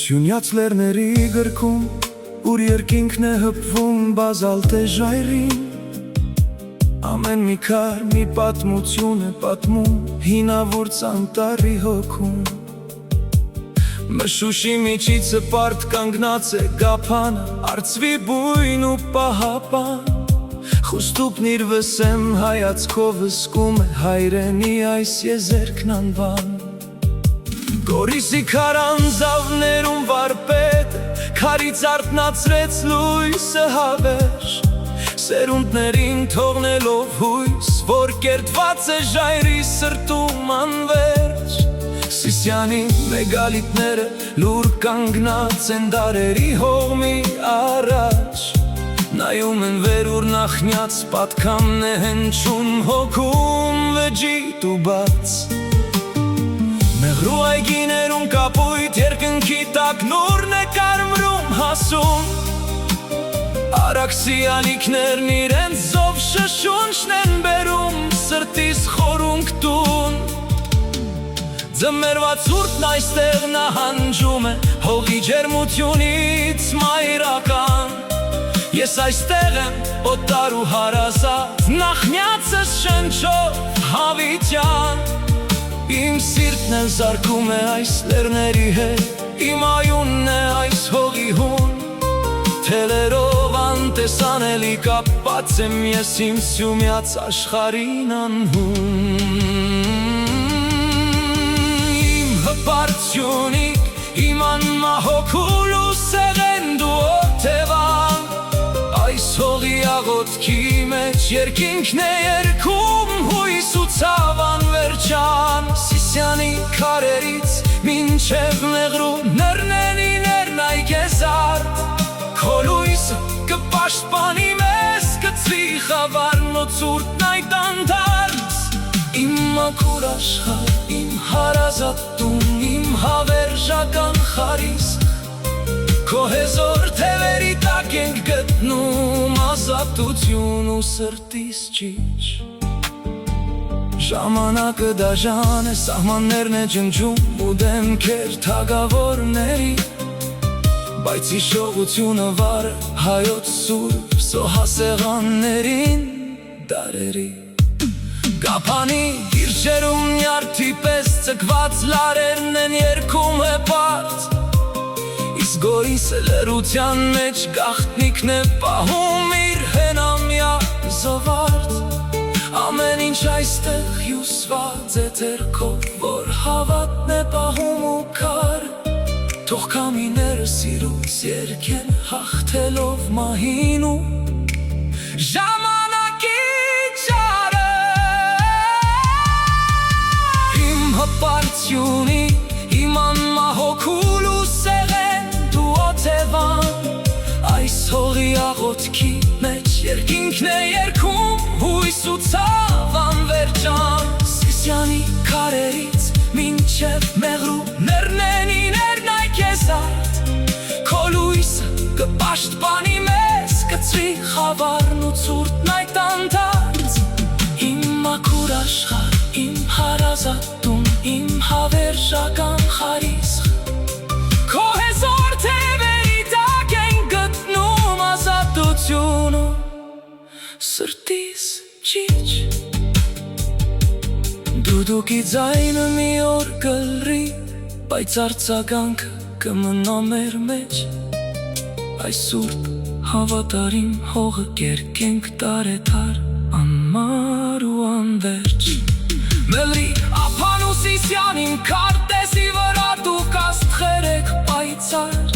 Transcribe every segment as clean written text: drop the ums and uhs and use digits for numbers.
Շունյաց լերների գրքում, ուր երկինքն է հպվում բազալտե ժայրին, ամեն մի քար մի պատմություն է պատմում, հինավուրց անտարի հոգում։ Մշուշի միջիցը պարդ կանգնած է գափանը, արծվի բույն ու պահապան, խուստուպն իր վսեմ հայացքով հսկում է հայրենի այս եզերքն անվան։ Գորիսի քարանձավներում վարպետը քարից արթնացրեց լույսը հավերժ, սերունդներին թողնելով հույս, որ կերտված է ժայռի սրտում անվերջ։ Սիսիանի մեգալիթները լուր կանգնած են դարերի հողմի առաջ, նայում են վեր ուր նախնյաց պատքամն է հնչում հոգում վջիտ ու բաց։ Մեղրու այգիներում կապույտ երկնքի տակ նուրն է կարմրում հասում, արաքսի ալիքներն իրենց զով շշունչն են բերում սրտիս խորունք տուն։ Ձմեռվա ցուրտն այստեղ նահանջում է հողի ջերմությունից մայրական, ես այստեղ եմ օտար ու հարազատ, նախնյացս շնչով հավիտյան։ Իմ սիրտն էլ զարկում է այս լերների հետ, իմ այունն է այս հողի հուն, թելերով անտեսանելի կապված եմ ես իմ սյումյաց աշխարհին անհուն։ Իմ հպարտությունիկ, իմ անմահոքու լուսեղեն դու օթևան, այս հողի աղոթքի մեջ երկինքն է երգում հույս ու ցավ անվերջան։ Սիսիանի քարերից մինչև մեղրու նռնենիներն այգեզարդ, քո լույսը կպաշտպանի մեզ, կծվի խավարն ու ցուրտն այդ անդարձ։ Իմ մաքուր աշխարհ, իմ հարազատ տուն, իմ հավերժական խարիսկ, քո հեզոր թևերի տակ ենք գտնում ազատություն ու սրտիս ճիչ։ Ժամանակը դաժան է, սահմաններն է ջնջում ու դեմքեր թագավորների, բայց հիշողությունը վարը հայոց սուրբ սոհասեղաններին դարերի։ Գափանի գիրշերում նյարդի պես ծկված լարերն են երգում հեպարդ, իսկ Գորիսը լռության մեջ գաղտնիքն է պահում իր հենամյա զովարդ։ Ամեն ինչ այստեղ հյուսված է թերքով, որ հավատն է պահում ու քարը, թող քամիները սիրուց երգեն հաղթելով մահին ու ժամանակի ճարը։ Իմ հպարտությունիկ, իմ անմահոքու լուսեղեն դու օթևան, այս հողի աղոթքի մեջ երկինքն է երգում հույս ու ցավ անվերջան։ Սիսիանի քարերից մինչև մեղրու նռնենիներն այգեզարդ, քո լույսը կպաշտպանի մեզ, կծվի խավարն ու ցուրտն այդ անդարձ։ Իմ մաքուր աշխարհ, իմ հարազատ տուն, իմ հավերժական խարիսկ, քո հեզոր թևերի տակ ենք գտնում ազատություն ու սրտիս ճիչ։ Դուդուկի ձայնը մի օր կլրի, բայց արձագանքը կմնա մեր մեջ, այս սուրբ հավատարիմ հողը կերկենք տարեթար, անմար ու անվերջ։ Մեղրի ափան ու Սիսիանին քարտեզի վրա դուք աստղեր եք պայծառ,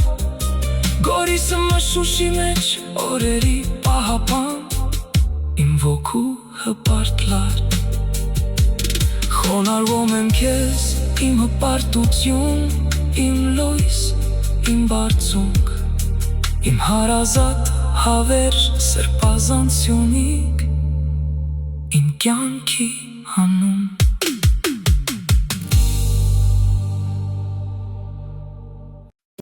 Գորիսը մշուշի մեջ օրերի պահապան, իմ ոգու հպարտ լար։ Խոնարհվում եմ քեզ, իմ հպարտություն, իմ լույս, իմ բարձունք, իմ հարազատ հավերժ սրբազանցյունիկ, իմ կյանք